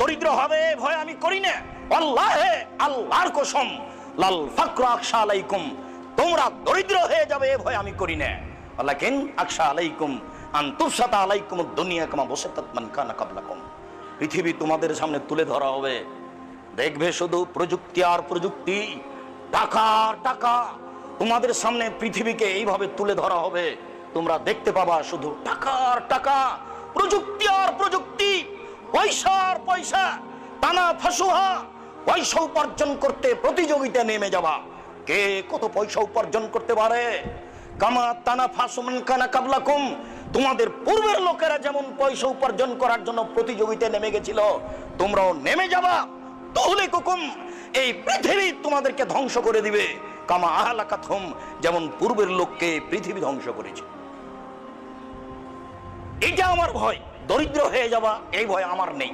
দরিদ্র হবে ভয় আমি করি না। আল্লাহে, আল্লাহর কসম, লাল ফাকরা আখশা আলাইকুম, তোমরা দরিদ্র হয়ে যাবে এ ভয় আমি করি না। ওয়ালাকিন আখশা আলাইকুম আন তুফসাতা আলাইকুম দুনিয়া কামা বাসাতাত মান কানা ক্বাবলাকুম। পৃথিবী তোমাদের সামনে তুলে ধরা হবে, দেখবে শুধু প্রযুক্তি আর প্রযুক্তি, টাকা আর টাকা। তোমাদের সামনে পৃথিবীকে এইভাবে তুলে ধরা হবে, তোমরা দেখতে পাবা শুধু টাকা আর টাকা, প্রযুক্তি আর প্রযুক্তি, পয়সা আর পয়সা। টানা ফাসুহা, পয়সা উপার্জন করতে প্রতিযোগিতা নেমে যাবা, কে কত পয়সা উপার্জন করতে পারে। কামা তানা ফাসুমান কানা কাবলাকুম, তোমাদের পূর্বের লোকেরা যেমন পয়সা উপার্জন করার জন্য প্রতিযোগিতায় নেমে গেছিল, তোমরাও নেমে যাবা। তাহলে কুকুম, এই পৃথিবী তোমাদেরকে ধ্বংস করে দিবে। কামা আহলাকাতহুম, যেমন পূর্বের লোককে পৃথিবী ধ্বংস করেছে। এটা আমার ভয়, দরিদ্র হয়ে যাবা এই ভয় আমার নেই।